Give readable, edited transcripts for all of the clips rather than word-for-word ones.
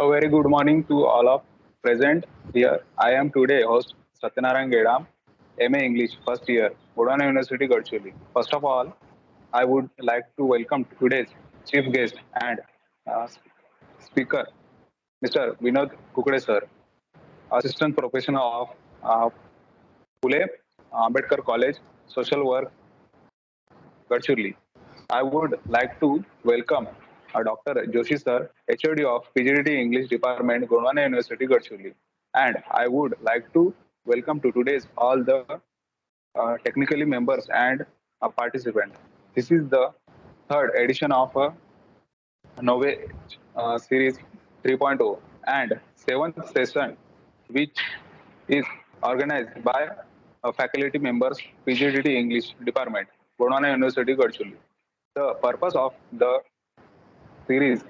A very good morning to all of present here. I am today host Satyanarayan Gedam, MA English first year, Bodhana University, Gadcholi. First of all, I would like to welcome today's chief guest and uh, speaker, Mr. Vinod Kukade sir, Assistant Professor of uh, Pune Ambedkar College, Social Work, Gadcholi. I would like to welcome Dr. Joshi sir, HOD of PGDT English Department, Gondwana University, Gadcholi. And I would like to welcome to today's all the technically members and participants. This is the third edition of Nove Series 3.0 and seventh session, which is organized by faculty members, PGDT English Department, Gondwana University, Gadcholi. The purpose of the series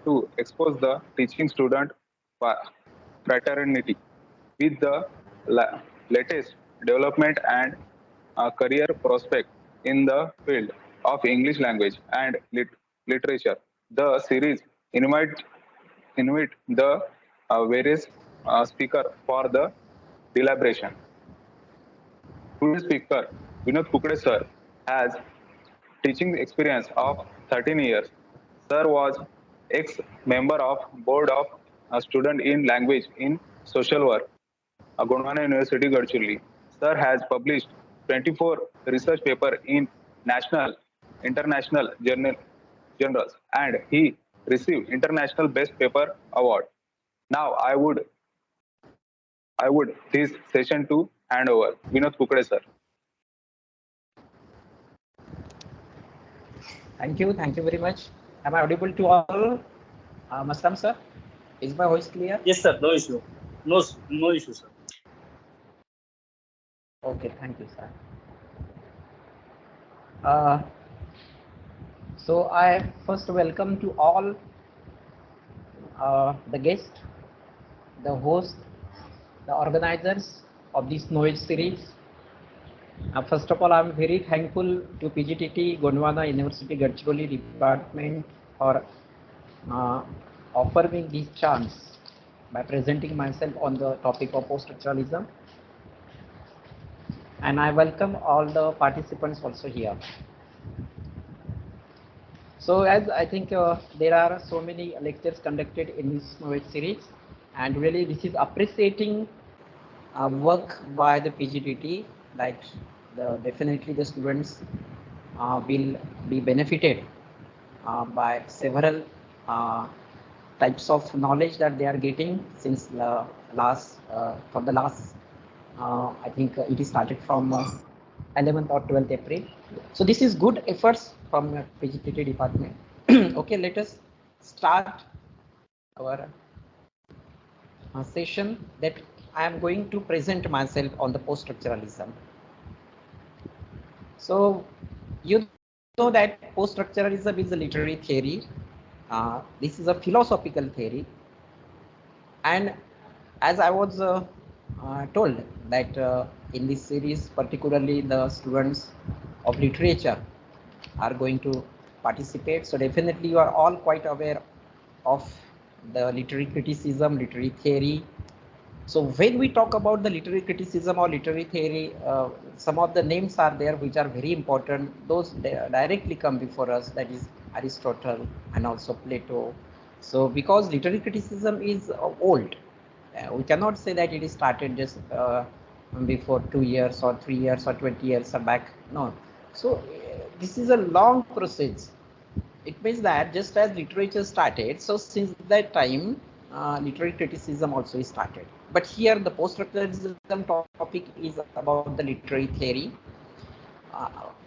to expose the teaching student fraternity with the latest development and career prospect in the field of English language and literature. The series invite the various speaker for the deliberation. Today's speaker, Vinod Kukade sir, has teaching experience of 13 years. Sir was ex-member of Board of Student in Language in Social Work, Gondwana University, Gadchirli. Sir has published 24 research papers in national, international journals, and he received International Best Paper Award. Now I would this session to hand over Vinod Kukade sir. Thank you very much. Am I audible to all? Mastam sir, is my voice clear? Yes, sir. No issue. No issue, sir. Okay, thank you, sir. So I first welcome to all the guests, the host, the organizers of this knowledge series. First of all, I'm very thankful to PGTT Gondwana University Gadchiroli Department for offering this chance by presenting myself on the topic of post-structuralism. And I welcome all the participants also here. So as I think there are so many lectures conducted in this knowledge series, and really this is appreciating work by the PGTT, like definitely the students will be benefited by several types of knowledge that they are getting since the last I think it is started from 11th or 12th April. So this is good efforts from PGTT department. Okay, let us start our session that I am going to present myself on the post-structuralism. So you know that post-structuralism is a literary theory. This is a philosophical theory, and as I was told that in this series, particularly the students of literature are going to participate. So definitely you are all quite aware of the literary criticism, literary theory. So when we talk about the literary criticism or literary theory, some of the names are there which are very important. Those directly come before us, that is Aristotle and also Plato. So because literary criticism is old, we cannot say that it is started just before 2 years or 3 years or 20 years back. No. So this is a long process. It means that just as literature started, so since that time, literary criticism also is started. But here the post-structuralism topic is about the literary theory.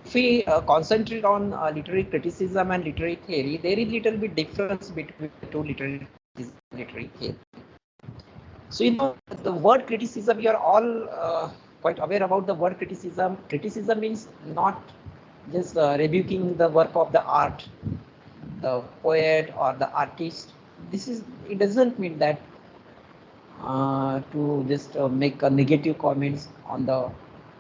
If we concentrate on literary criticism and literary theory, there is little bit difference between the two literary theory. So you know the word criticism, you are all quite aware about the word criticism. Criticism means not just rebuking the work of the art, the poet or the artist. It doesn't mean that to just make a negative comments on the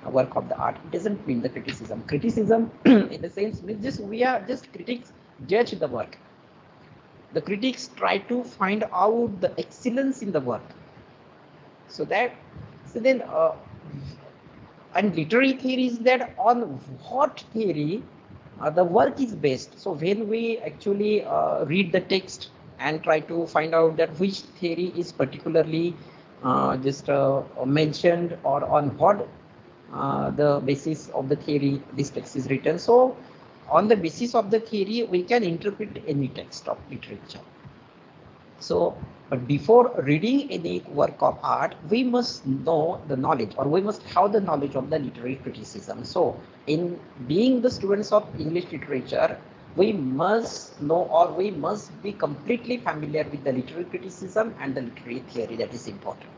work of the art. It doesn't mean the criticism. Criticism in the sense means just we are just critics judge the work. the critics try to find out the excellence in the work. So then and literary theory is that on what theory the work is based. So when we actually read the text and try to find out that which theory is particularly just mentioned, or on what the basis of the theory this text is written. So on the basis of the theory we can interpret any text of literature. So, but before reading any work of art, we must know the knowledge, or we must have the knowledge of the literary criticism. So, in being the students of English literature, we must know, or we must be completely familiar with the literary criticism and the literary theory. That is important.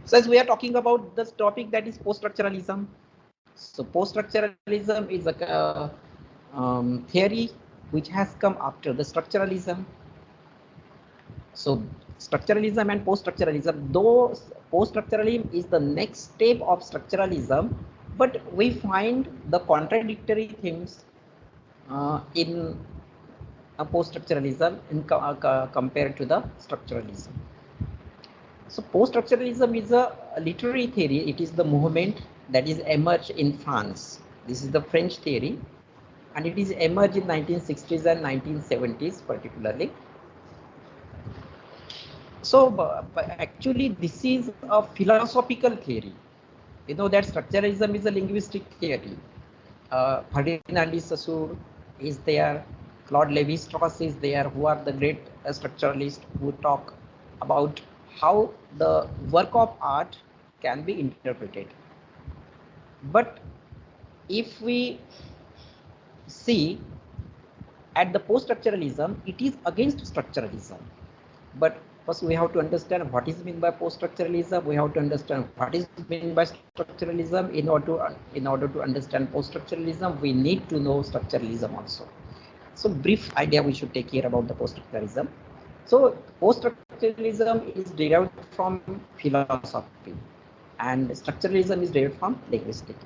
So, as we are talking about this topic, that is post-structuralism. So, post-structuralism is a theory which has come after the structuralism. So structuralism and post-structuralism, though post-structuralism is the next step of structuralism, but we find the contradictory themes in a post-structuralism compared to the structuralism. So post-structuralism is a literary theory. It is the movement that is emerged in France. This is the French theory, and it is emerged in 1960s and 1970s particularly. So, but actually, this is a philosophical theory. You know that structuralism is a linguistic theory. Ferdinand de Saussure is there, Claude Lévi-Strauss is there, who are the great structuralists who talk about how the work of art can be interpreted. But if we see at the post-structuralism, it is against structuralism. But first we have to understand what is meant by post-structuralism. We have to understand what is meant by structuralism. In order to understand post-structuralism, we need to know structuralism also. So brief idea we should take here about the post-structuralism. So post-structuralism is derived from philosophy, and structuralism is derived from linguistics.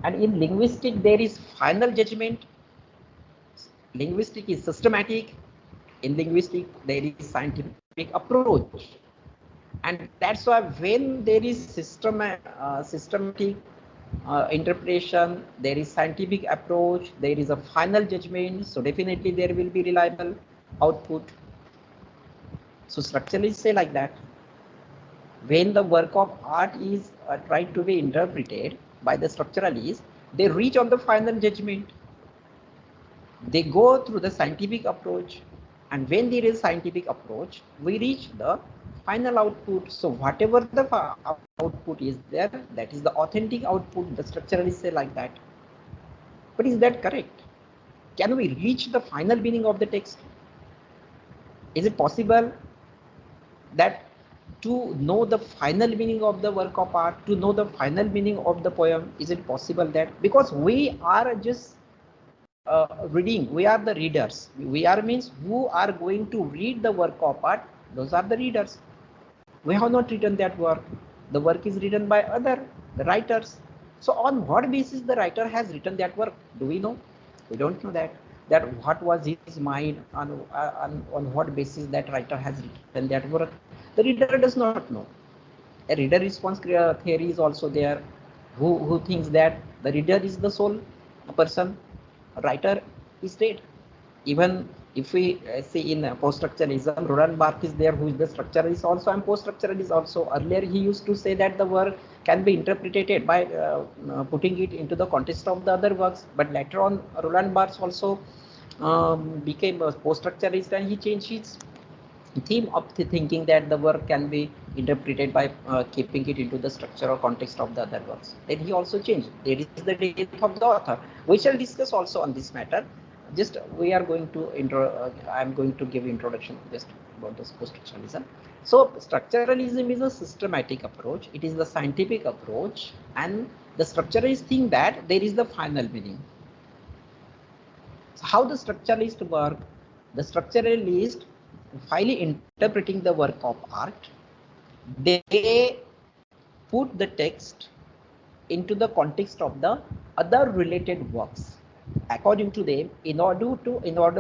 And in linguistics there is final judgment. Linguistics is systematic. In linguistics there is scientific approach, and that's why when there is systematic interpretation, there is scientific approach, there is a final judgment, so definitely there will be reliable output. So structuralists say like that, when the work of art is tried to be interpreted by the structuralists, they reach on the final judgment. They go through the scientific approach, and when there is scientific approach, we reach the final output. So whatever the output is there, that is the authentic output. The structuralists say like that. But is that correct? Can we reach the final meaning of the text? Is it possible that to know the final meaning of the work of art, to know the final meaning of the poem, is it possible that? Because we are just reading, we are the readers. We are means who are going to read the work of art, those are the readers. We have not written that work. The work is written by the writers. So on what basis the writer has written that work? Do we know? We don't know that. That what was his mind, on what basis that writer has written that work. The reader does not know. A reader response theory is also there, who thinks that the reader is the sole person, writer is dead. Even if we see in post-structuralism, Roland Barthes is there, who is the structuralist also and post-structuralist also. Earlier he used to say that the work can be interpreted by putting it into the context of the other works, but later on Roland Barthes also became a post-structuralist, and he changed his theme of the thinking that the work can be interpreted by keeping it into the structure or context of the other works. Then he also changed. There is the death of the author. We shall discuss also on this matter. Just we are going to I am going to give introduction just about this post-structuralism. So structuralism is a systematic approach. It is the scientific approach, and the structuralists think that there is the final meaning. So how the structuralists work? The structuralists, while interpreting the work of art, they put the text into the context of the other related works. according to them, in order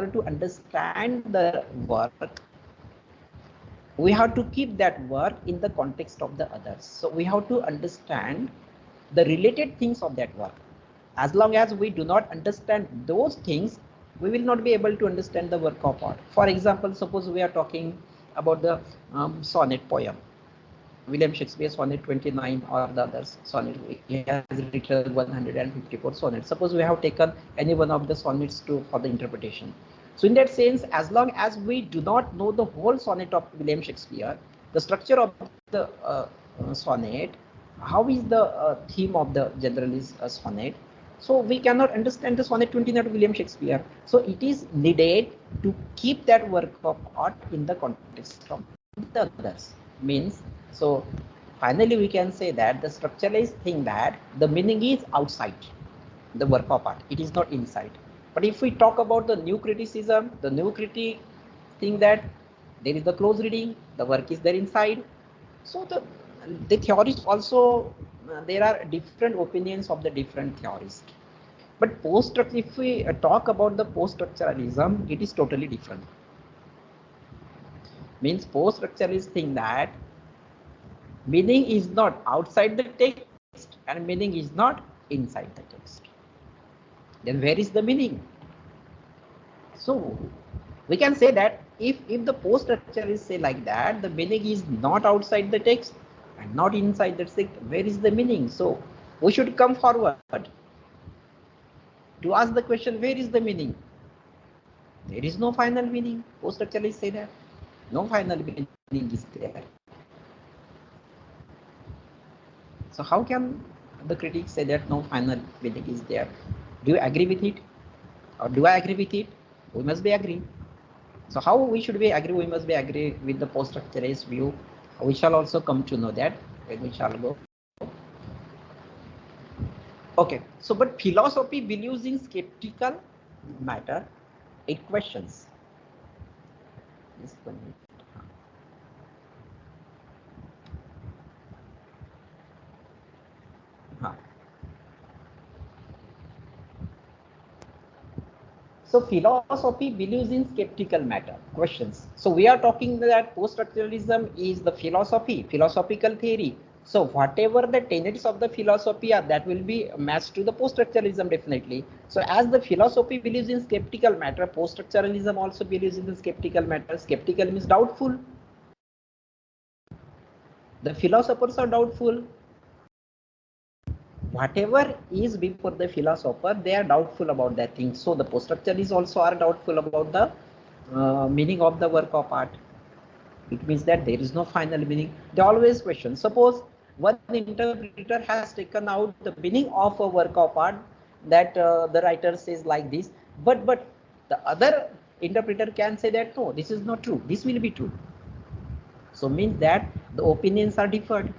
to understand the work, we have to keep that work in the context of the others. So we have to understand the related things of that work. As long as we do not understand those things, we will not be able to understand the work of art. For example, suppose we are talking about the sonnet poem, William Shakespeare sonnet 29 or the others sonnet. He has written 154 sonnets. Suppose we have taken any one of the sonnets for the interpretation. So in that sense, as long as we do not know the whole sonnet of William Shakespeare, the structure of the sonnet, how is the theme of the general is sonnet, so we cannot understand the sonnet 29 of William Shakespeare. So it is needed to keep that work of art in the context of the others. Means, so finally we can say that the structuralist think that the meaning is outside the work of art, it is not inside. But if we talk about the new criticism, the new critic think that there is the close reading, the work is there inside. So the theories also, there are different opinions of the different theories. But if we talk about the post-structuralism, it is totally different. Means post-structuralists think that meaning is not outside the text and meaning is not inside the text. Then where is the meaning? So we can say that if the post-structuralists say like that, the meaning is not outside the text and not inside the text, where is the meaning? So we should come forward to ask the question, where is the meaning? There is no final meaning. Post-structuralists say that no final meaning is there. So how can the critics say that no final meaning is there? Do you agree with it? Or do I agree with it? We must be agree. So how we should be agree? We must be agree with the post-structuralist view. We shall also come to know that when we shall go. Okay, so but philosophy believes in skeptical matter. It questions. Just 1 minute. So philosophy believes in skeptical matter, questions. So we are talking that post-structuralism is the philosophical theory. So whatever the tenets of the philosophy are, that will be matched to the post-structuralism definitely. So as the philosophy believes in skeptical matter, post-structuralism also believes in the skeptical matter. Skeptical means doubtful. The philosophers are doubtful. Whatever is before the philosopher, they are doubtful about that thing. So the post-structuralists also are doubtful about the meaning of the work of art. It means that there is no final meaning. They always question. Suppose one interpreter has taken out the meaning of a work of art, that the writer says like this, but the other interpreter can say that no, this is not true, this will be true. So means that the opinions are differed.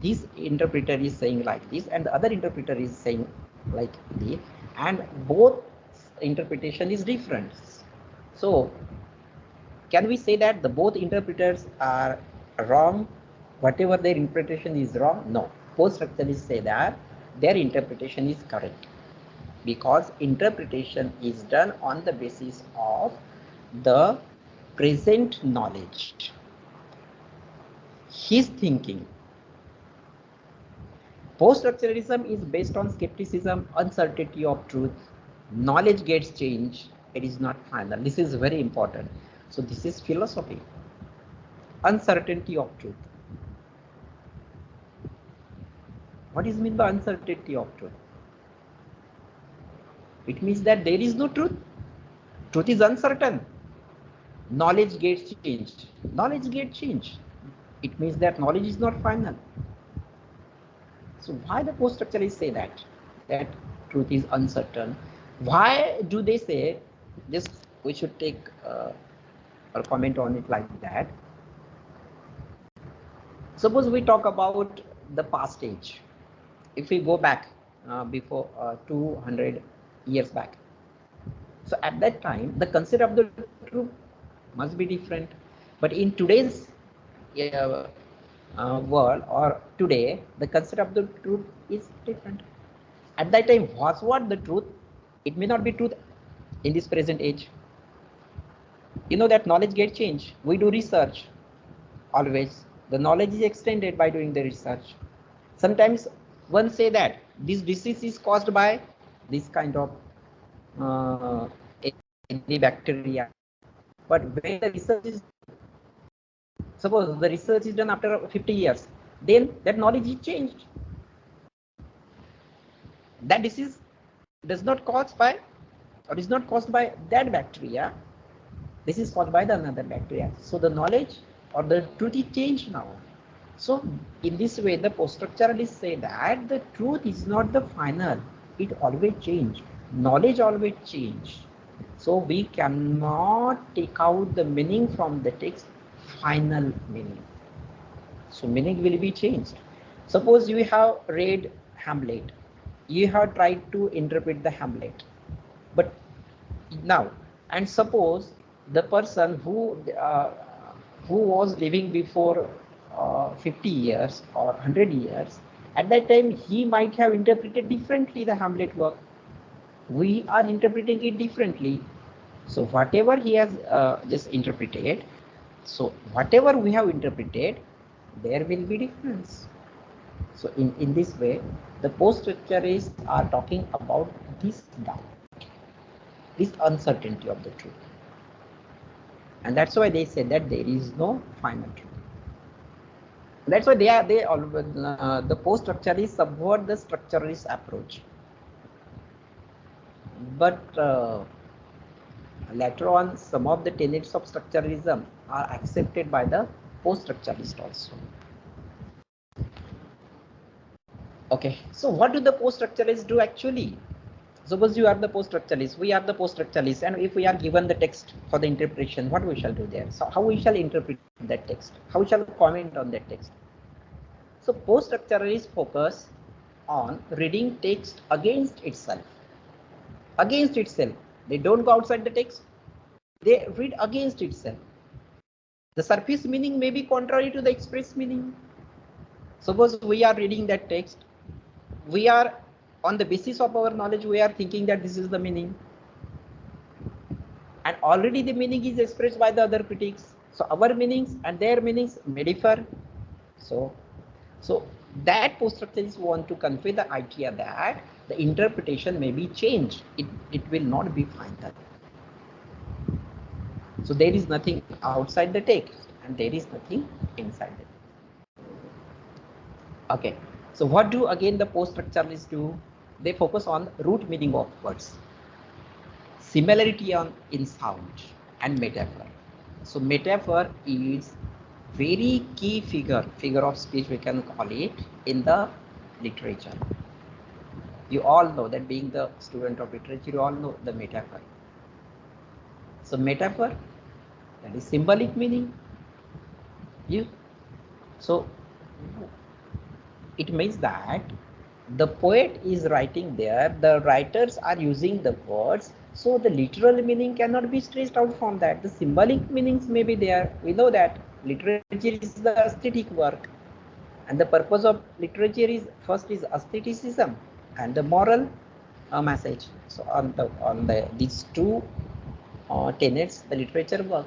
This interpreter is saying like this and the other interpreter is saying like this, and both interpretation is different. So can we say that the both interpreters are wrong? Whatever their interpretation is wrong? No. Post-structuralists say that their interpretation is correct, because interpretation is done on the basis of the present knowledge, his thinking. Post-structuralism is based on skepticism, uncertainty of truth. Knowledge gets changed. It is not final. This is very important. So this is philosophy. Uncertainty of truth. What is meant by uncertainty of truth? It means that there is no truth. Truth is uncertain. Knowledge gets changed. Knowledge gets changed. It means that knowledge is not final. So why the post-structuralists say that truth is uncertain? Why do they say this? We should take or comment on it like that. Suppose we talk about the past age. If we go back before 200 years back, so at that time the concept of the truth must be different. But in today's world or today, the concept of the truth is different. At that time was what the truth? It may not be truth in this present age. You know that knowledge gets changed. We do research always. The knowledge is extended by doing the research. Sometimes one say that this disease is caused by this kind of uh, any bacteria. But when the research is, suppose the research is done after 50 years, then that knowledge is changed. That disease does not caused by or is not caused by that bacteria. This is caused by the another bacteria. So the knowledge or the truth is changed now. So in this way, the post-structuralists say that the truth is not the final. It always change. Knowledge always change. So we cannot take out the meaning from the text, final meaning. So meaning will be changed. Suppose you have read Hamlet. You have tried to interpret the Hamlet. But now, and suppose the person who was living before 50 years or 100 years, at that time he might have interpreted differently the Hamlet work. We are interpreting it differently. So whatever he has just interpreted, so whatever we have interpreted, there will be difference. So in this way, the post-structuralists are talking about this doubt, this uncertainty of the truth. And that's why they say that there is no final truth. That's why they always the post-structuralists subvert the structuralist approach. But later on, some of the tenets of structuralism are accepted by the post-structuralists also. Okay, so what do the post-structuralists do actually? Suppose you are the post-structuralist, we are the post-structuralist, and if we are given the text for the interpretation, what we shall do there? So how we shall interpret that text? How we shall comment on that text? So post-structuralists focus on reading text against itself. Against itself. They don't go outside the text. They read against itself. The surface meaning may be contrary to the express meaning. Suppose we are reading that text. We are, on the basis of our knowledge, we are thinking that this is the meaning. And already the meaning is expressed by the other critics. So our meanings and their meanings may differ. So that post-structuralists want to convey the idea that the interpretation may be changed. It will not be final. So there is nothing outside the text and there is nothing inside the text. Okay. So what do again the post-structuralists do? They focus on root meaning of words, similarity in sound and metaphor. So metaphor is very key figure of speech, we can call it, in the literature. You all know that, being the student of literature, you all know the metaphor. So metaphor, that is symbolic meaning. So it means that the poet is writing there, the writers are using the words, so the literal meaning cannot be stressed out from that. The symbolic meanings may be there. We know that literature is the aesthetic work, and the purpose of literature is, first is aestheticism and the moral message. So on these two tenets, the literature work.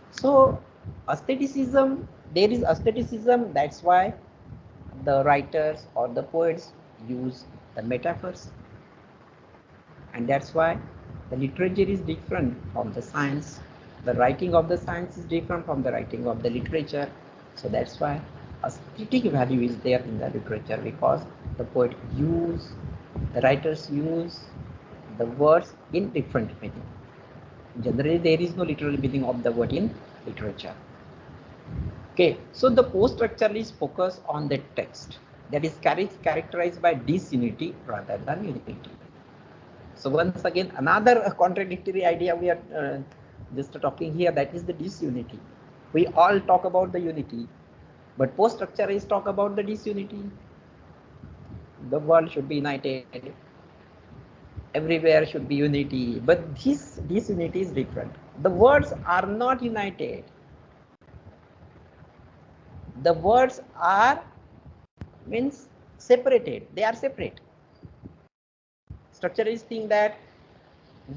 So aestheticism, there is aestheticism, that's why the writers or the poets use the metaphors, and that's why the literature is different from the science. The writing of the science is different from the writing of the literature. So that's why aesthetic value is there in the literature, because the poet the writers use the words in different meaning. Generally, there is no literal meaning of the word in literature. Okay, so the post-structuralists focus on the text that is characterized by disunity rather than unity. So once again, another contradictory idea we are just talking here, that is the disunity. We all talk about the unity, but post-structuralists talk about the disunity. The world should be united. Everywhere should be unity, but this disunity is different. The words are not united. The words are means separated. They are separate. Structuralists think that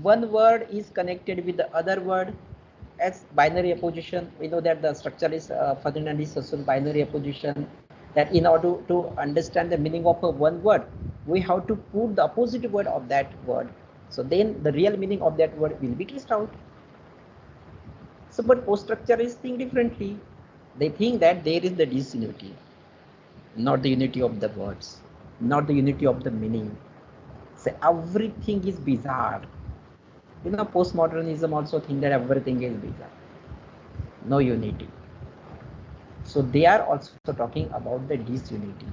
one word is connected with the other word as binary opposition. We know that the structuralist fundamentalists assume binary opposition, that in order to understand the meaning of a one word, we have to put the opposite word of that word. So then the real meaning of that word will be traced out. So but post-structuralists think differently. They think that there is the disunity, not the unity of the words, not the unity of the meaning. So everything is bizarre. You know, postmodernism also think that everything is bizarre, no unity. So they are also talking about the disunity,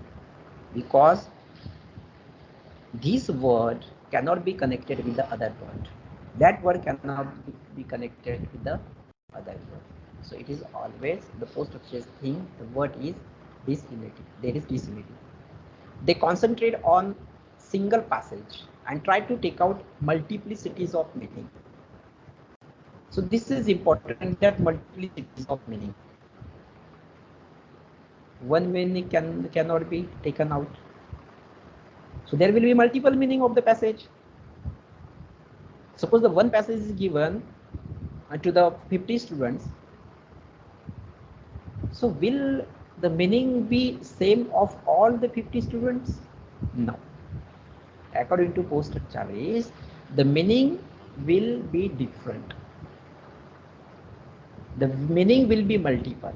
because this word cannot be connected with the other word. That word cannot be connected with the other word. So it is always the post-structuralist thing, the word is disunity. There is disunity. They concentrate on single passage and try to take out multiplicities of meaning. So this is important, that multiplicities of meaning. One meaning cannot be taken out. So there will be multiple meaning of the passage. Suppose the one passage is given to the 50 students. So will the meaning be same of all the 50 students? No. According to post-structuralists, the meaning will be different. The meaning will be multiple.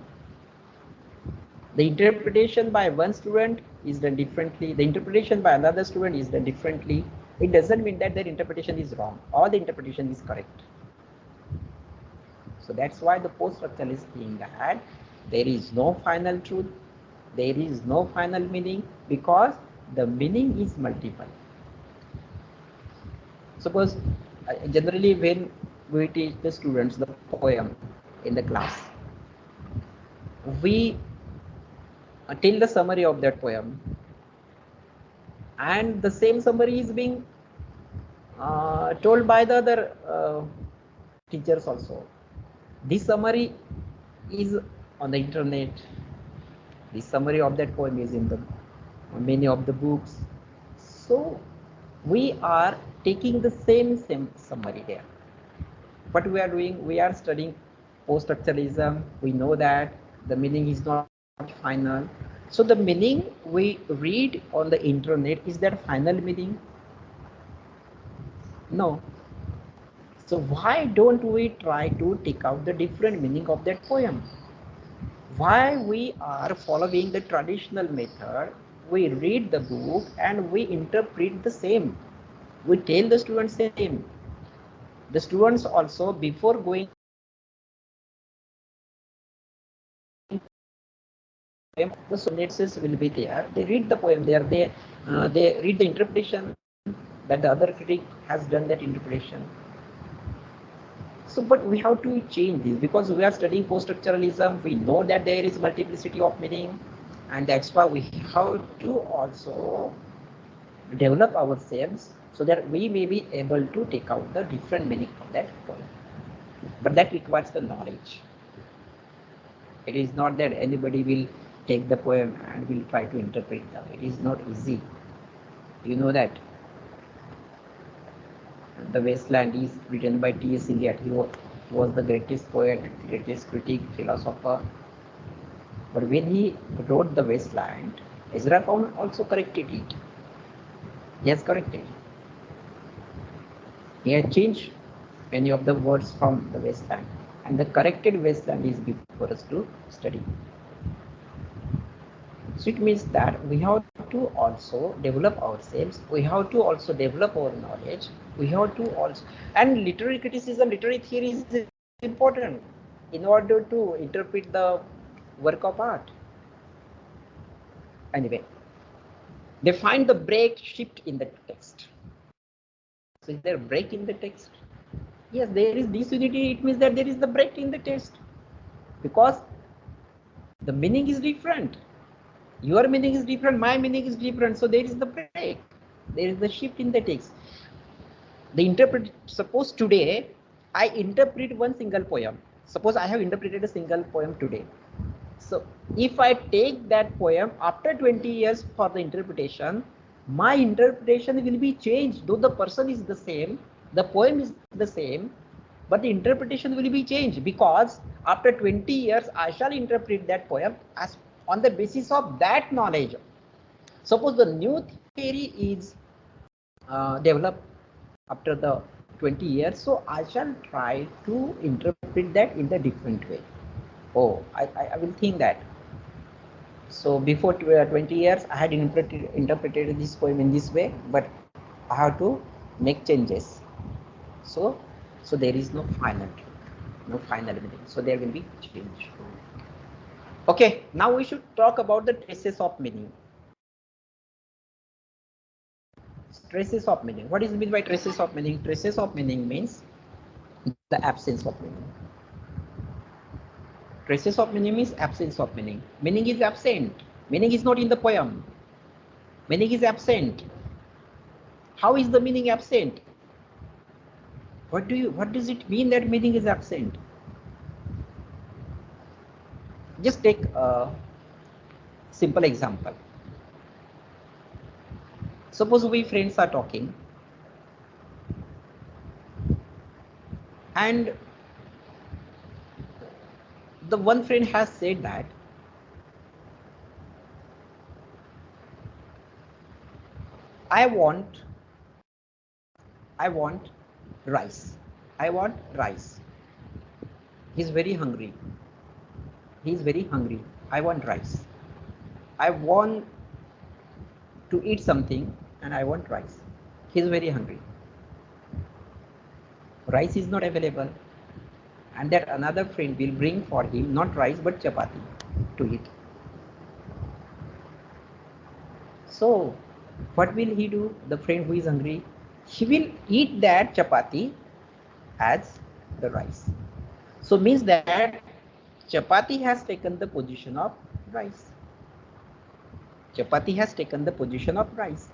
The interpretation by one student is done differently. The interpretation by another student is done differently. It doesn't mean that their interpretation is wrong. All the interpretation is correct. So that's why the post-structuralist think that there is no final truth, there is no final meaning, because the meaning is multiple. Suppose generally when we teach the students the poem in the class, we tell the summary of that poem, and the same summary is being told by the other teachers also. This summary is on the internet. The summary of that poem is in the many of the books. So we are taking the same summary there. What we are doing, we are studying post-structuralism. We know that the meaning is not final. So the meaning we read on the internet, is that final meaning? No. So why don't we try to take out the different meaning of that poem? Why we are following the traditional method? We read the book and we interpret the same. We tell the students same. The students also, before going the synopsis will be there. They read the poem there. They read the interpretation that the other critic has done that interpretation. So, but we have to change this, because we are studying post-structuralism. We know that there is multiplicity of meaning, and that's why we have to also develop ourselves so that we may be able to take out the different meaning of that poem. But that requires the knowledge. It is not that anybody will take the poem and will try to interpret them. It is not easy. You know that The Wasteland is written by T.S. Eliot. He was the greatest poet, greatest critic, philosopher. But when he wrote The Wasteland, Ezra Pound also corrected it. He has corrected. He has changed many of the words from The Wasteland. And the corrected Wasteland is before us to study. So it means that we have to also develop ourselves. We have to also develop our knowledge. We have to also, and literary criticism, literary theory is important in order to interpret the work of art. Anyway, they find the break, shift in the text. So is there a break in the text? Yes, there is disunity. It means that there is the break in the text, because the meaning is different. Your meaning is different, my meaning is different. So there is the break. There is the shift in the text. The interpret. Suppose today I interpret one single poem. Suppose I have interpreted a single poem today. So if I take that poem after 20 years for the interpretation, my interpretation will be changed. Though the person is the same, the poem is the same, but the interpretation will be changed, because after 20 years I shall interpret that poem as on the basis of that knowledge. Suppose the new theory is developed after the 20 years, so I shall try to interpret that in the different way. Oh, I will think that. So before 20 years, I had interpreted this poem in this way, but I have to make changes. So, so there is no final truth, no final meaning. So there will be change. Okay, now we should talk about the traces of meaning. Traces of meaning. What is meant by traces of meaning? Traces of meaning means the absence of meaning. Traces of meaning means absence of meaning. Meaning is absent. Meaning is not in the poem. Meaning is absent. How is the meaning absent? What does it mean that meaning is absent? Just take a simple example. Suppose we friends are talking, and the one friend has said that I want rice. I want rice. He's very hungry. He's very hungry. I want rice. I want to eat something and I want rice. He's very hungry. Rice is not available, and that another friend will bring for him not rice but chapati to eat. So what will he do? The friend who is hungry, he will eat that chapati as the rice. So means that chapati has taken the position of rice. Chapati has taken the position of rice.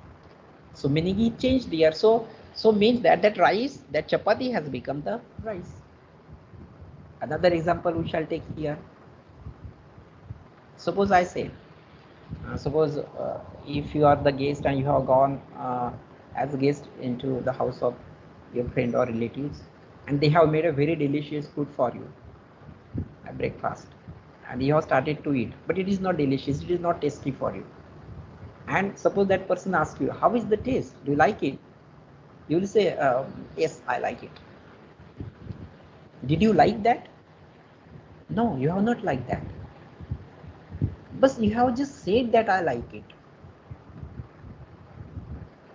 So meaning he changed here. So means that rice, that chapati has become the rice. Another example we shall take here. Suppose I say, suppose if you are the guest and you have gone as a guest into the house of your friend or relatives, and they have made a very delicious food for you at breakfast, and you have started to eat, but it is not delicious, it is not tasty for you. And suppose that person asks you, how is the taste? Do you like it? You will say, yes, I like it. Did you like that? No, you have not liked that. But you have just said that I like it.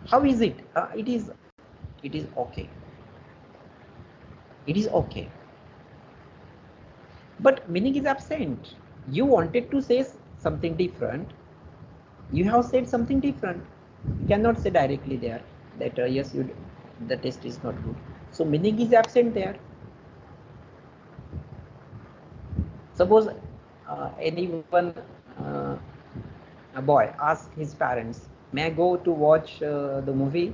How is it? It is okay. It is okay. But meaning is absent. You wanted to say something different. You have said something different. You cannot say directly there that yes, the taste is not good. So meaning is absent there. Suppose anyone, a boy asks his parents, may I go to watch the movie?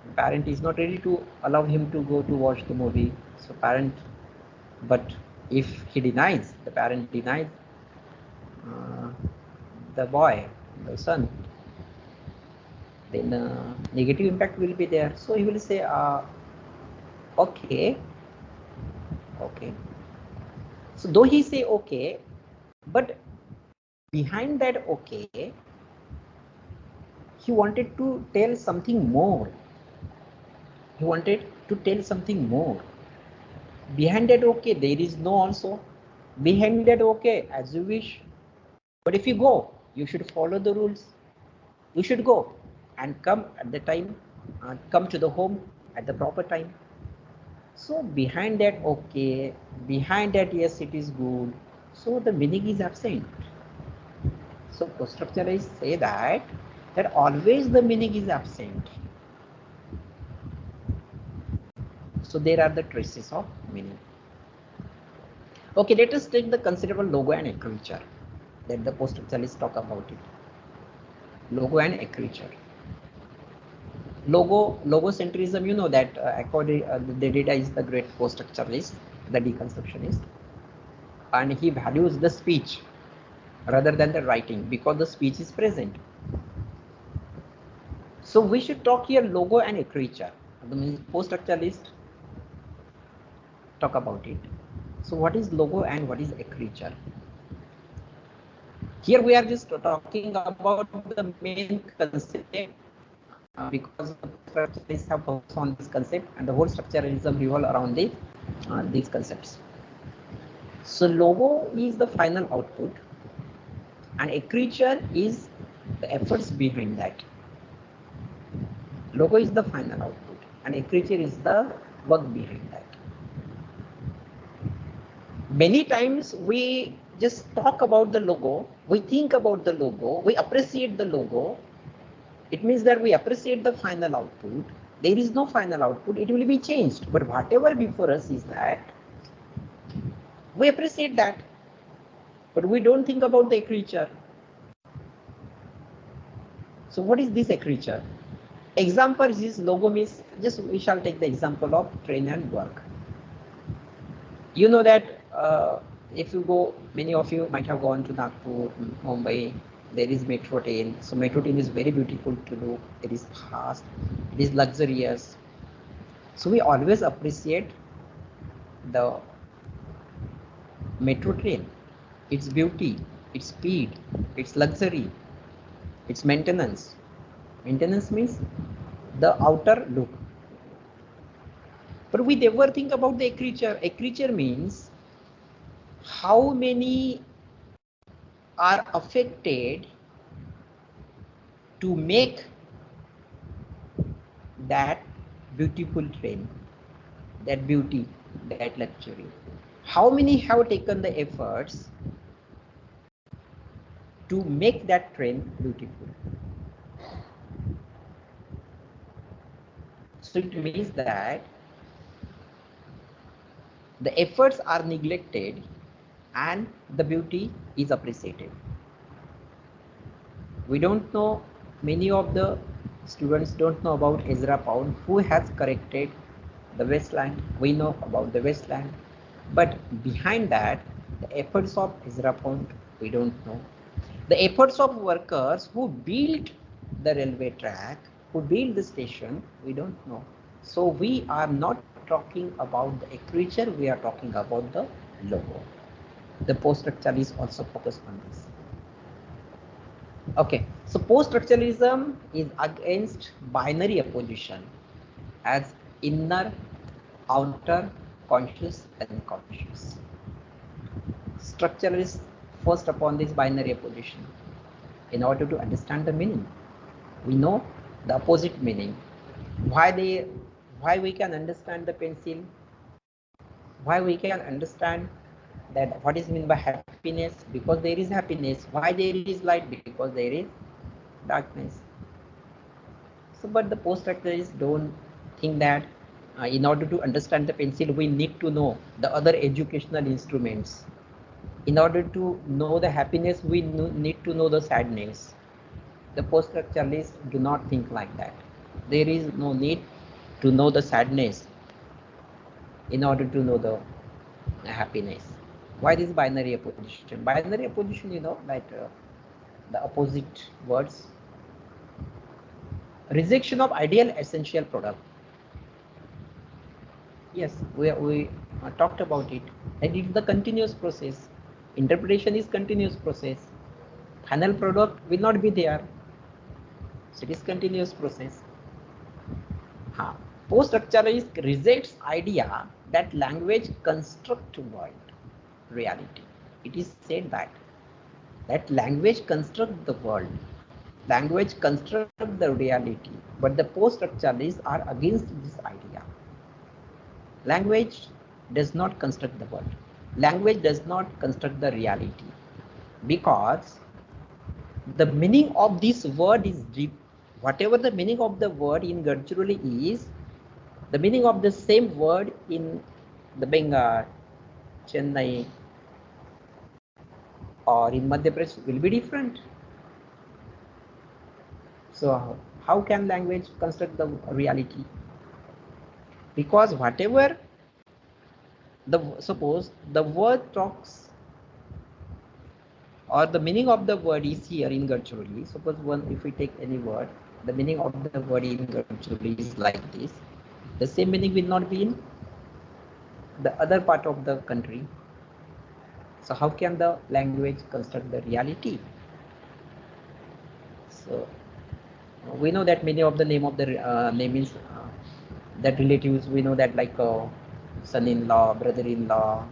The parent is not ready to allow him to go to watch the movie. So parent, but if he denies, the parent denies uh, the boy, the son, then negative impact will be there. So he will say, okay, okay. So though he say okay, but behind that okay, he wanted to tell something more. He wanted to tell something more. Behind that okay, there is no also. Behind that okay, as you wish. But if you go, you should follow the rules. You should go and come at the time, come to the home at the proper time. So behind that okay, behind that yes, it is good. So the meaning is absent. So post-structuralists say that always the meaning is absent. So there are the traces of meaning. Okay, let us take the concept of logo and acculture that the post-structuralists talk about it. Logo and acculture. Logocentrism, you know that according Derrida is the great post-structuralist, the deconstructionist, and he values the speech rather than the writing because the speech is present. So we should talk here logo and a creature. The means post-structuralist talk about it. So what is logo and what is a creature? Here we are just talking about the main concept because the post-structuralists have focused on this concept and the whole structuralism revolve around these concepts. So logo is the final output and a creature is the efforts behind that. Logo is the final output and a creature is the work behind that. Many times we just talk about the logo, we think about the logo, we appreciate the logo. It means that we appreciate the final output. There is no final output, it will be changed. But whatever before us is that we appreciate that, but we don't think about the creature. So what is this a creature? Example is logo means, just we shall take the example of train and work. You know that if you go, many of you might have gone to Nagpur, Mumbai, there is metro train. So metro train is very beautiful to look, it is fast, it is luxurious. So we always appreciate the metro train, its beauty, its speed, its luxury, its maintenance. Maintenance means the outer look. But we never think about the creature. A creature means how many are affected to make that beautiful train, that beauty, that luxury. How many have taken the efforts to make that train beautiful? So it means that the efforts are neglected and the beauty is appreciated. We don't know, many of the students don't know about Ezra Pound, who has corrected the wasteland. We know about the wasteland, but behind that, the efforts of Ezra Pound, we don't know. The efforts of workers who built the railway track, who built the station, we don't know. So we are not talking about the creature, we are talking about the logo. The post-structuralists also focus on this. Okay, so post-structuralism is against binary opposition as inner, outer, conscious, unconscious. Structuralists first upon this binary opposition in order to understand the meaning. We know the opposite meaning. Why we can understand the pencil, why we can understand that what is meant by happiness, because there is happiness. Why there is light? Because there is darkness. So but the post-structuralists don't think that in order to understand the pencil we need to know the other educational instruments. In order to know the happiness we need to know the sadness. The post-structuralists do not think like that. There is no need to know the sadness in order to know the happiness. Why this binary opposition? Binary opposition, you know, that the opposite words. Rejection of ideal essential product. Yes, we talked about it. And it's the continuous process. Interpretation is continuous process. Final product will not be there. So it is continuous process. Post-structuralist rejects idea that language construct world reality. It is said that language construct the world. Language construct the reality, but the post-structuralists are against this idea. Language does not construct the world. Language does not construct the reality, because the meaning of this word is deep. Whatever the meaning of the word in Gadchiroli is, the meaning of the same word in the Bengal, Chennai, or in Madhya Pradesh will be different. So how can language construct the reality? Because whatever suppose the word talks or the meaning of the word is here in Gadchiroli. Suppose if we take any word, the meaning of the word in Gadchiroli is like this. The same meaning will not be in the other part of the country. So how can the language construct the reality? So we know that many of the name of the name is that relatives. We know that like son-in-law, brother-in-law.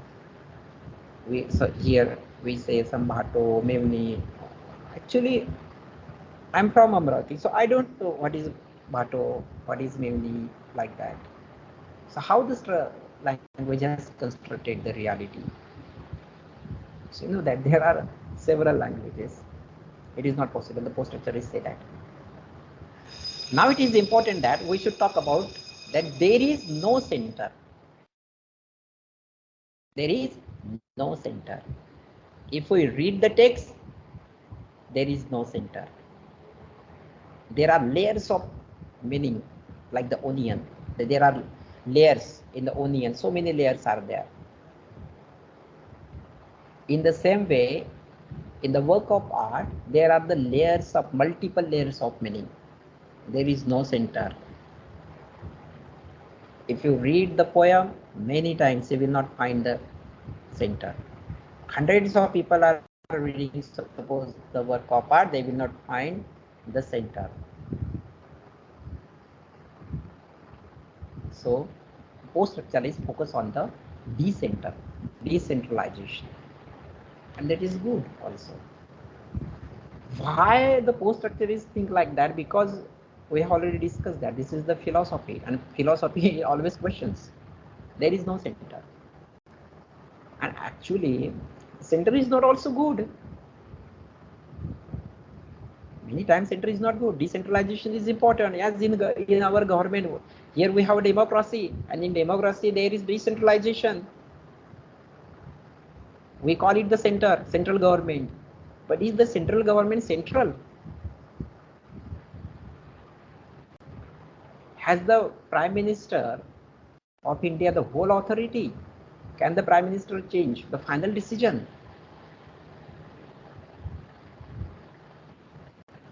We so here we say Sambhato, Mevni. Actually, I'm from Amravati, so I don't know what is Bhato, what is Mevni, like that. So how this language has constructed the reality? So you know that there are several languages. It is not possible. The post structuralists say that. Now it is important that we should talk about that there is no center. There is no center. If we read the text, there is no center. There are layers of meaning, like the onion. There are layers in the onion. So many layers are there. In the same way, in the work of art, there are the layers of multiple layers of meaning. There is no center. If you read the poem many times, you will not find the center. Hundreds of people are reading, suppose the work of art, they will not find the center. So post-structuralists focus on the decentralization, and that is good also. Why the post-structuralists think like that? Because we have already discussed that this is the philosophy, and philosophy always questions. There is no center, and actually center is not also good. Many times center is not good. Decentralization is important. As in our government, here we have a democracy, and in democracy there is decentralization. We call it the central government. But is the central government central? Has the Prime Minister of India the whole authority? Can the Prime Minister change the final decision?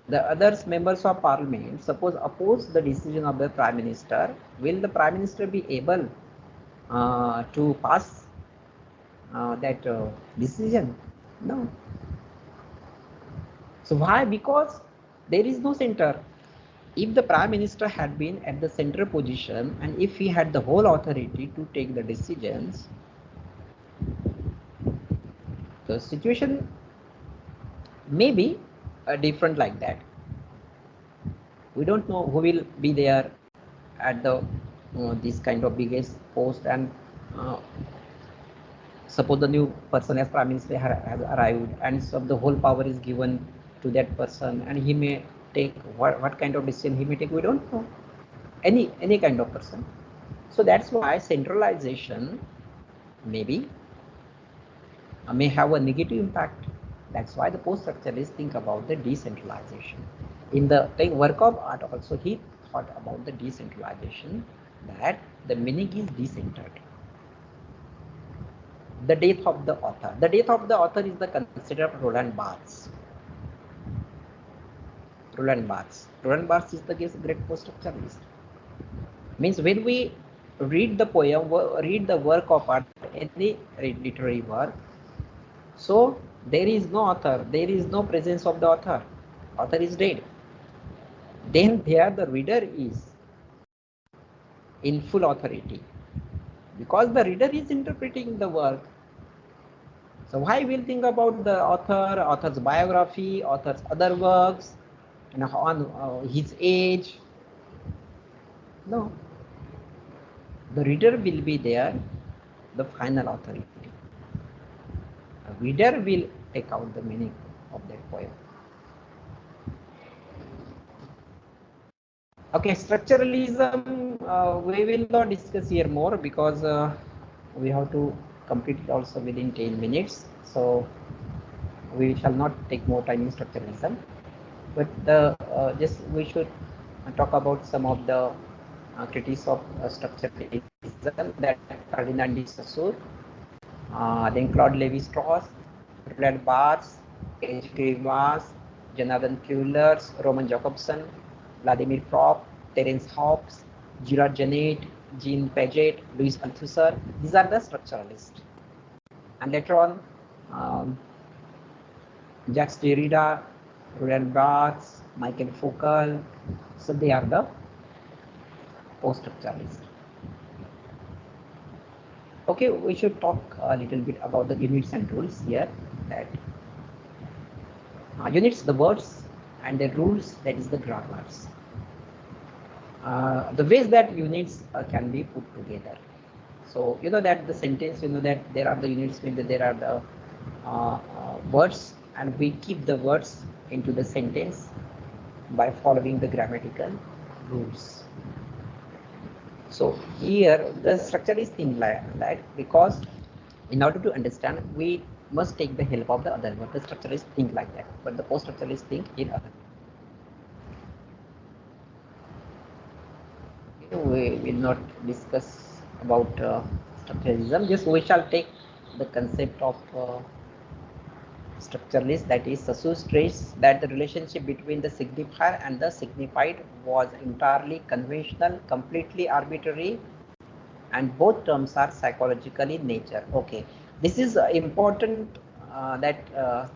The other members of Parliament, suppose oppose the decision of the Prime Minister, will the Prime Minister be able to pass that decision? No. So why? Because there is no center. If the Prime Minister had been at the center position, and if he had the whole authority to take the decisions, the situation may be different like that. We don't know who will be there at the this kind of biggest post, and suppose the new person as Prime Minister has arrived, and so the whole power is given to that person, and he may take what kind of decision he may take. We don't know. Any kind of person. So that's why centralization maybe may have a negative impact. That's why the post-structuralists think about the decentralization. In the work of art also, he thought about the decentralization, that the meaning is decentered. The death of the author. The death of the author is the considered of Roland Barthes. Roland Barthes is the great post-structuralist. Means when we read the poem, read the work of art, any literary work, so there is no author, there is no presence of the author. Author is dead. Then there the reader is in full authority, because the reader is interpreting the work. So why we'll think about the author, author's biography, author's other works, and on his age? No. The reader will be there, the final authority. A reader will take out the meaning of that poem. Okay, structuralism, we will not discuss here more, because we have to complete it also within 10 minutes. So we shall not take more time in structuralism. But just we should talk about some of the critics of structuralism, that Ferdinand de Saussure, then Claude Lévi-Strauss, Roland Barthes, H.K. Vaz, Jonathan Kuehlers, Roman Jacobson, Vladimir Propp, Terence Hobbes, Gerard Genette, Jean Piaget, Louis Althusser. These are the structuralists. And later on, Jacques Derrida, Roland Barthes, Michael Foucault. So they are the post-structuralists. Okay, we should talk a little bit about the units and rules here. That units, the words, and the rules, that is the grammars. The ways that units can be put together. So you know that the sentence, you know that there are the units, there are the words, and we keep the words into the sentence by following the grammatical rules. So here the structure is thing like that, because in order to understand we must take the help of the other word. The structure is think like that, but the post structure is think in other. We will not discuss about structuralism. Just we shall take the concept of structuralist, that is Saussure stressed that the relationship between the signifier and the signified was entirely conventional, completely arbitrary, and both terms are psychological in nature. Okay, this is important, that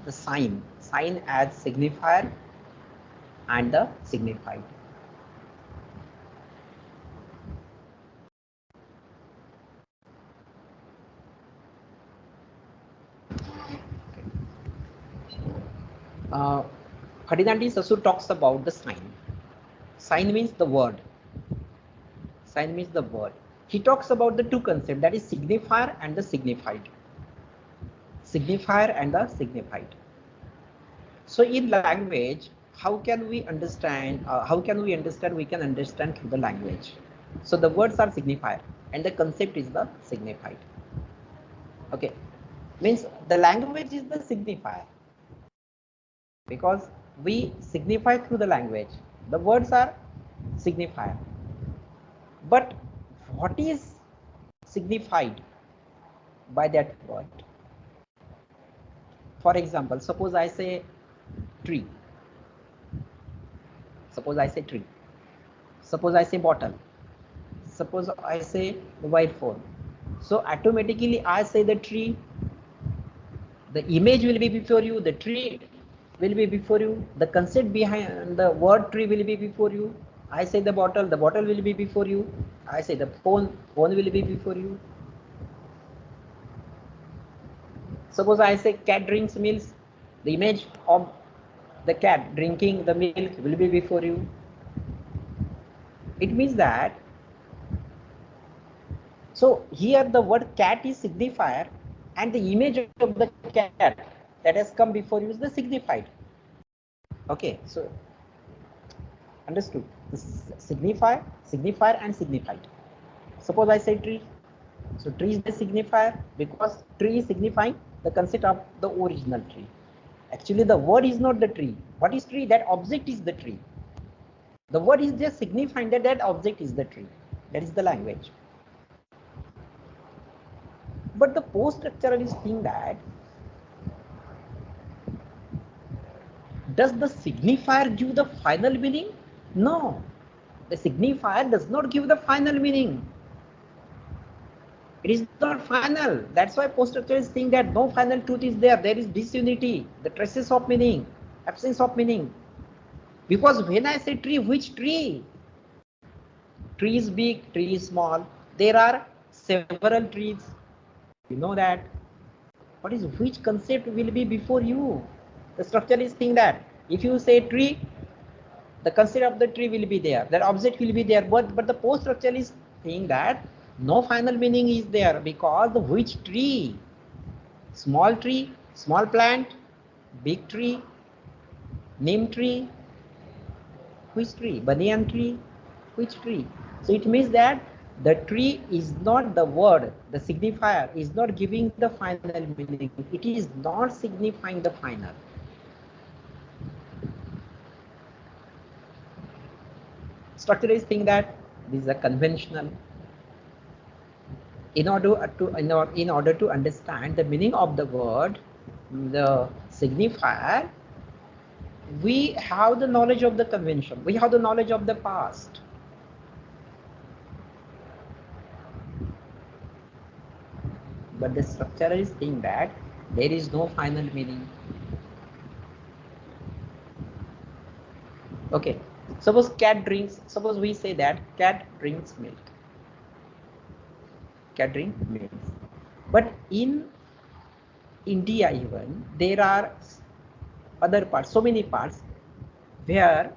the sign as signifier and the signified. Ferdinand Saussure talks about the sign. Sign means the word. Sign means the word. He talks about the two concepts, that is signifier and the signified. Signifier and the signified. So in language, how can we understand? We can understand through the language. So the words are signifier and the concept is the signified. Okay, means the language is the signifier, because we signify through the language. The words are signifier. But what is signified by that word? For example, suppose I say tree. Suppose I say tree. Suppose I say bottle. Suppose I say mobile phone. So automatically I say the tree. The image will be before you. The tree will be before you. The concept behind the word tree will be before you. I say the bottle will be before you. I say the phone will be before you. Suppose I say cat drinks milk, the image of the cat drinking the milk will be before you. It means that, so here the word cat is signifier and the image of the cat that has come before you is the signified. Okay, so understood? Signifier and signified. Suppose I say tree. So tree is the signifier because tree is signifying the concept of the original tree. Actually, the word is not the tree. What is tree? That object is the tree. The word is just signifying that that object is the tree. That is the language. But the post-structuralist think that, does the signifier give the final meaning? No. The signifier does not give the final meaning. It is not final. That's why post-structuralists think that no final truth is there. There is disunity, the traces of meaning, absence of meaning. Because when I say tree, which tree? Tree is big, tree is small. There are several trees. You know that. What is which concept will be before you? The structuralist think that if you say tree, the concept of the tree will be there. That object will be there. But the post-structuralist think that no final meaning is there, because the which tree? Small tree, small plant, big tree, neem tree, which tree? Banyan tree, which tree? So it means that the tree is not the word, the signifier is not giving the final meaning. It is not signifying the final. Structuralists think that this is a conventional. In order to understand the meaning of the word, the signifier, we have the knowledge of the convention, we have the knowledge of the past. But the structuralist think that there is no final meaning. Okay, suppose we say that cat drinks milk. Cat drinks milk. But in India even, there are other parts, so many parts, where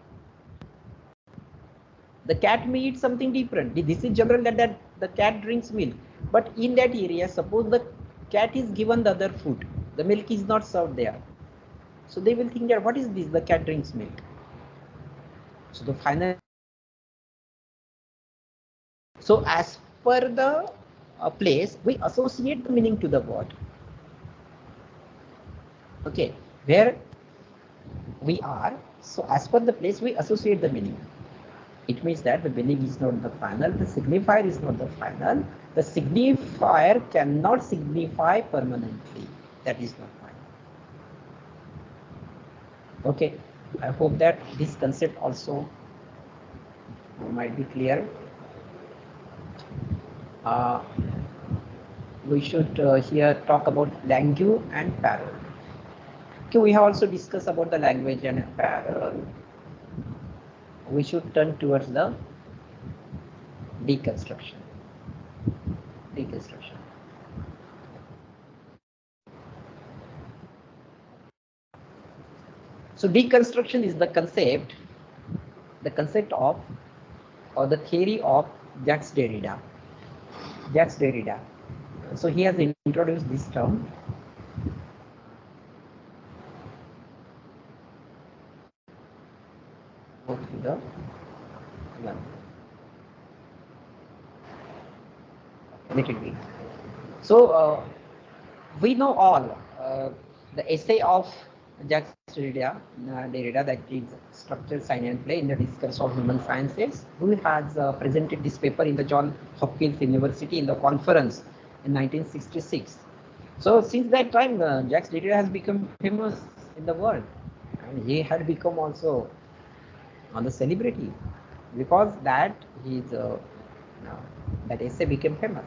the cat may eat something different. This is general that the cat drinks milk. But in that area, suppose the cat is given the other food, the milk is not served there. So they will think that what is this? The cat drinks milk. So the final. So as per the place, we associate the meaning to the word. Okay, where we are. So as per the place, we associate the meaning. It means that the meaning is not the final, the signifier is not the final. The signifier cannot signify permanently. That is not final. Okay, I hope that this concept also might be clear. We should here talk about language and parallel. Okay, we have also discussed about the language and parallel. We should turn towards the deconstruction. So deconstruction is the concept of, or the theory of Jacques Derrida. So he has introduced this term. Go through the one. Let it be. So we know all the essay of Jacques Derrida, that is Structure, Sign and Play in the Discourse of Human Sciences, who has presented this paper in the Johns Hopkins University in the conference in 1966. So since that time, Jacques Derrida has become famous in the world, and he had become also on the celebrity because that that essay became famous.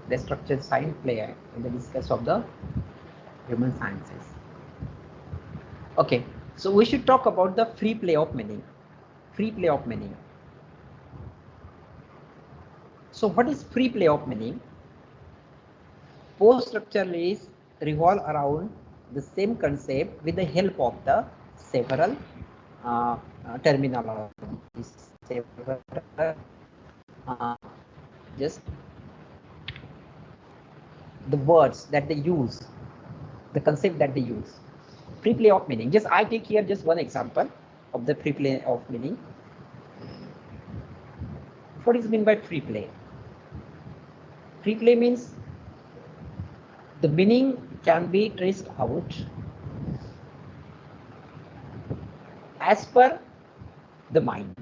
The structured sign play in the discourse of the human sciences. Okay, so we should talk about the free play of meaning. So what is free play of meaning? Post-structuralists revolve around the same concept with the help of the several terminologies, just the words that they use, the concept that they use. Free play of meaning. Just I take here just one example of the free play of meaning. What is meant by free play? Free play means the meaning can be traced out as per the mind.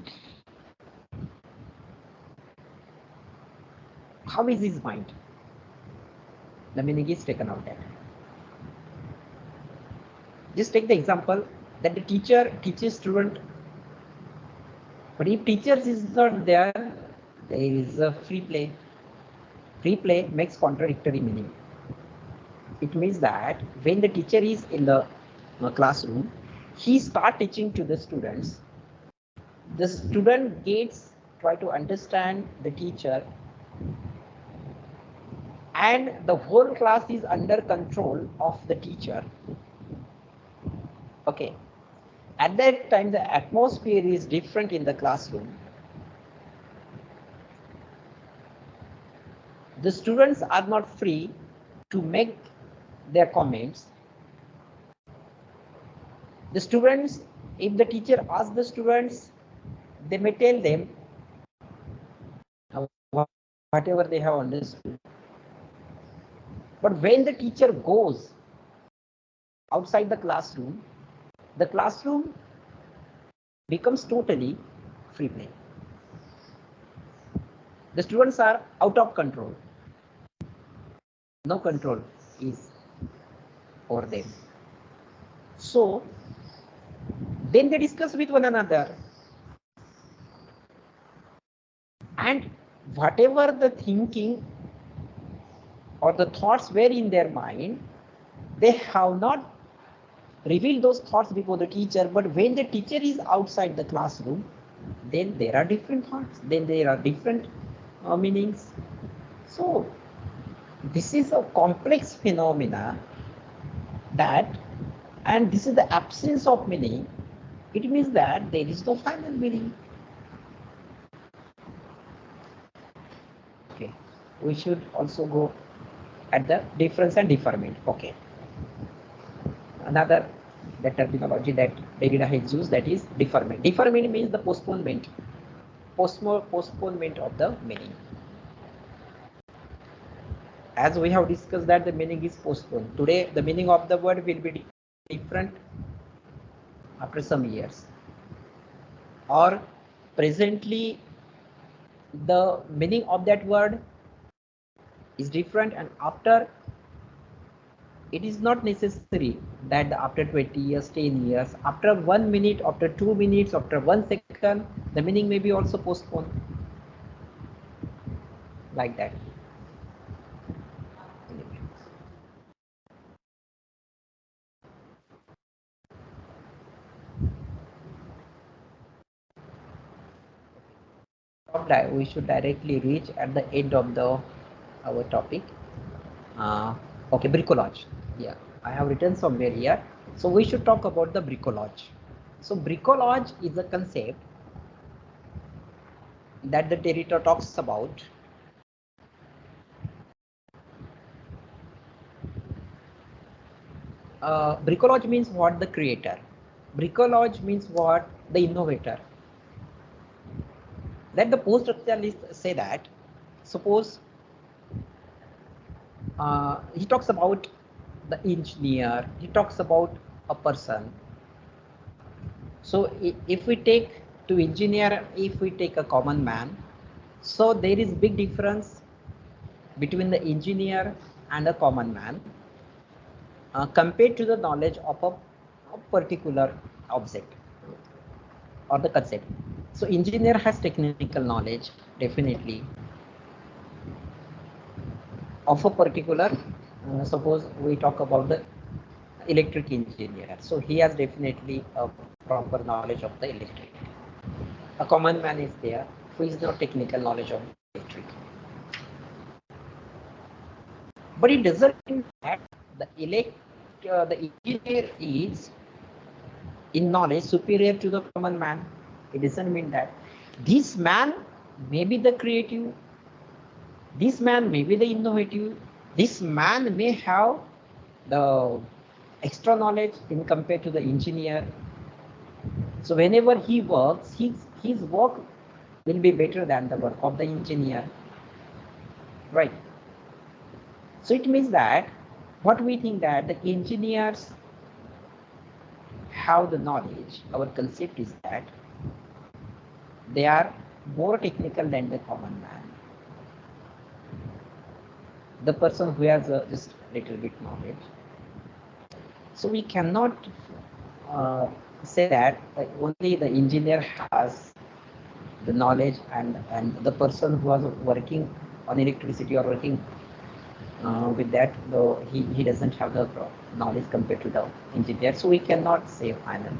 How is his mind? The meaning is taken out there. Just take the example that the teacher teaches student, but if teachers is not there, there is a free play. Free play makes contradictory meaning. It means that when the teacher is in the classroom, he start teaching to the students. The student try to understand the teacher, and the whole class is under control of the teacher. Okay, at that time the atmosphere is different in the classroom. The students are not free to make their comments. The students, if the teacher asks the students, they may tell them whatever they have understood. But when the teacher goes outside the classroom becomes totally free play. The students are out of control. no control is over them. So then they discuss with one another, and whatever the thinking or the thoughts were in their mind, they have not revealed those thoughts before the teacher, but when the teacher is outside the classroom, then there are different thoughts, then there are different meanings. So this is a complex phenomena that, and this is the absence of meaning. It means that there is no final meaning. Okay, we should also go at the difference and deferment. Okay, another the terminology that Derrida has used, that is deferment. Deferment means the postponement of the meaning. As we have discussed that the meaning is postponed. Today the meaning of the word will be different after some years, or presently the meaning of that word is different, and after, it is not necessary that after 20 years, 10 years, after 1 minute, after 2 minutes, after 1 second, the meaning may be also postponed, like that. We should directly reach at the end of our topic. Okay, bricolage. Yeah, I have written somewhere here. So we should talk about the bricolage. So bricolage is a concept that the Derrida talks about. Bricolage means what? The creator. Bricolage means what? The innovator. Let the post-structuralists say that, suppose he talks about the engineer, he talks about a person. So if we take to engineer, if we take a common man, so there is big difference between the engineer and a common man compared to the knowledge of a particular object or the concept. So engineer has technical knowledge, definitely, of a particular, suppose we talk about the electric engineer. So he has definitely a proper knowledge of the electric. A common man is there who is not technical knowledge of electric. But it doesn't mean that the engineer is in knowledge superior to the common man. It doesn't mean that. This man may be the creative, this man may be the innovative, this man may have the extra knowledge in compared to the engineer. So whenever he works, his work will be better than the work of the engineer, right? So it means that what we think that the engineers have the knowledge, our concept is that they are more technical than the common man, the person who has just little bit knowledge. So we cannot say that only the engineer has the knowledge and the person who was working on electricity or working with that, though he doesn't have the knowledge compared to the engineer. So we cannot say final.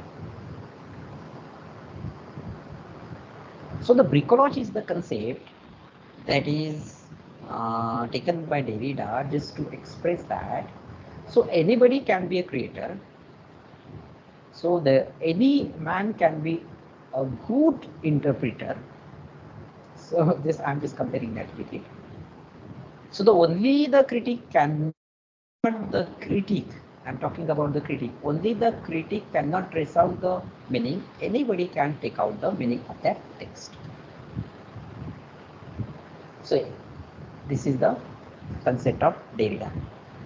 So the bricolage is the concept that is taken by Derrida just to express that. So anybody can be a creator. So any man can be a good interpreter. So this I'm just comparing that with it. So the critic can the critic. I'm talking about the critic. Only the critic cannot trace out the meaning. Anybody can take out the meaning of that text. So this is the concept of Derrida.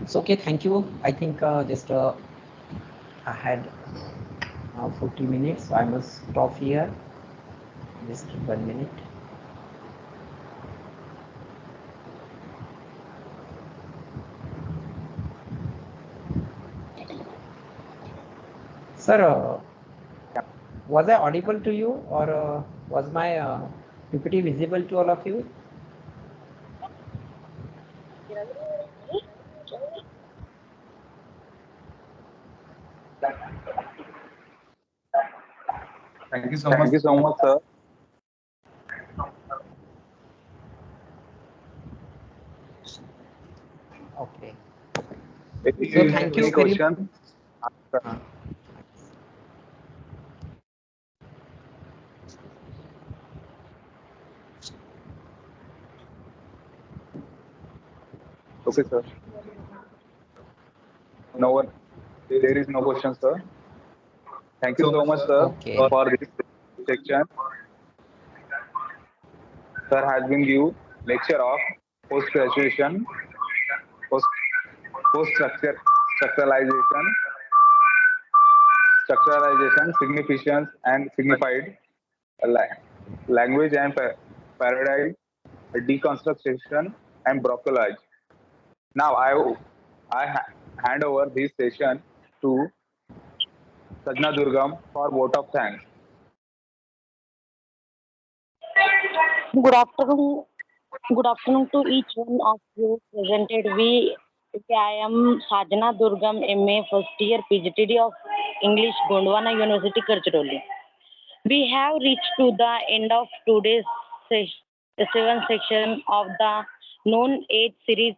So okay, thank you. I think just I had 40 minutes, so I must stop here. Just 1 minute. Sir, was I audible to you, or was my PPT visible to all of you? Thank you so much. Thank you so much, sir. Okay. If So you thank have you any very question, uh, okay, sir. No one, there is no question, sir. Thank you so much, sir, okay. for this section. Sir has been give lecture of post graduation, post post structuralization, significance and signified la- language and paradigm deconstruction and brocolage. Now I hand over this session to Sajna Durgam for vote of thanks. Good afternoon. Good afternoon to each one of you presented. I am Sajna Durgam, MA first year PGTD of English, Gondwana University, Karchadoli. We have reached to the end of today's seventh section of the known 8 series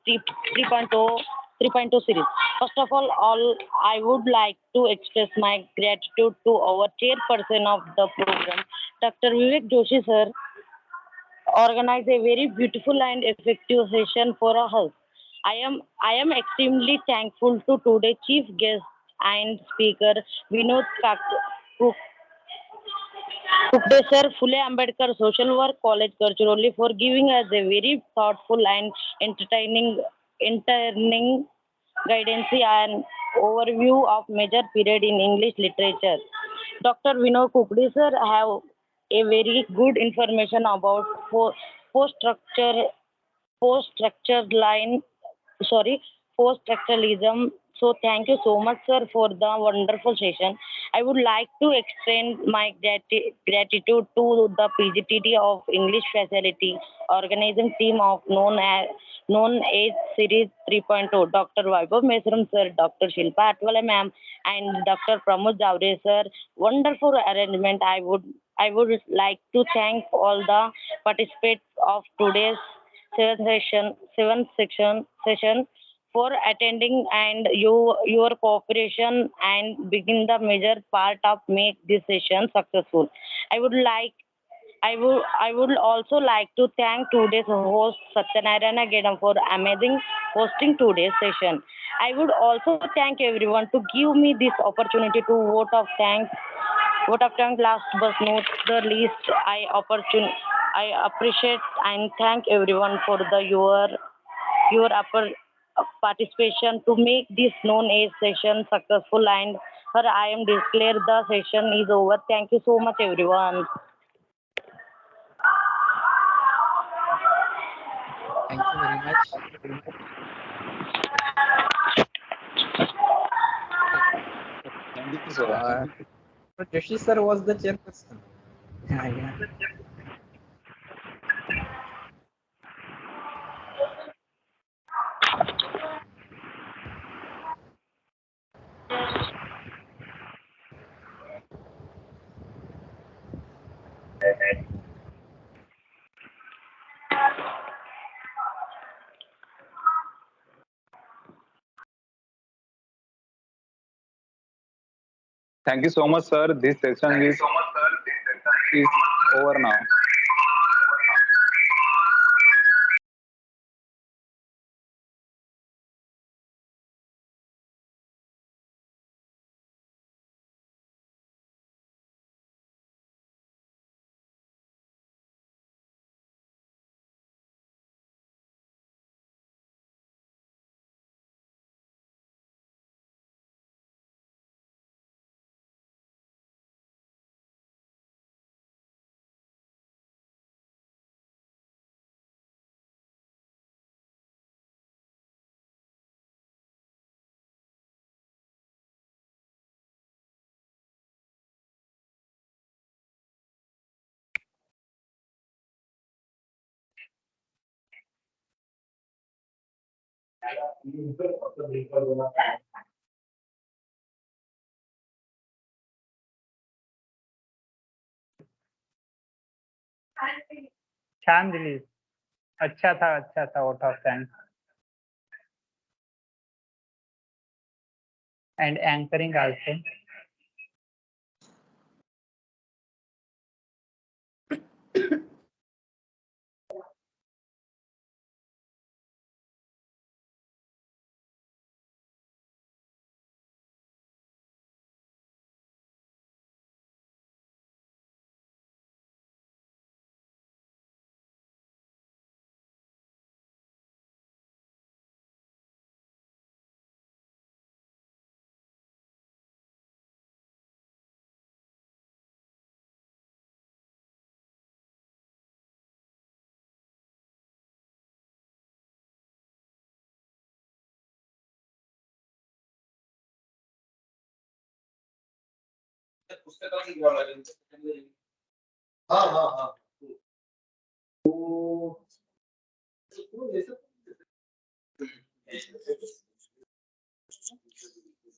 3.0 3.0 series. First of all, I would like to express my gratitude to our chairperson of the program, Dr. Vivek Joshi sir, organize a very beautiful and effective session for us. I am extremely thankful to today's chief guest and speaker Vinod Kukdesar Phule Ambedkar Social Work College Karchuroli for giving us a very thoughtful and entertaining guidance and overview of major period in English literature. Dr. Vinod Kukdi sir have a very good information about post structure post structured line sorry post structuralism. So thank you so much sir for the wonderful session. I would like to extend my gratitude to the PGTD of English Facility organizing team of known as series 3.0, Dr. Vaibhav Mesram sir, Dr. Shilpa Atwale ma'am, and Dr. Pramod Javre sir. Wonderful arrangement. I would like to thank all the participants of today's seventh session for attending and your cooperation and begin the major part of make this session successful. I would like I would also like to thank today's host Satyanarayana Gedam for amazing hosting today's session. I would also thank everyone to give me this opportunity to vote of thanks. Vote of thanks last but not the least. I appreciate and thank everyone for your participation to make this known as session successful and her I am declare the session is over. Thank you so much everyone. Thank you very much. Thank you, sir. Uh, Joshi sir was the chairperson. Yeah. Thank you so much, sir. This session is over now. छान दिली. अच्छा था out of 10. And anchoring also.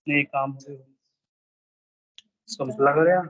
नहीं काम संपला गया.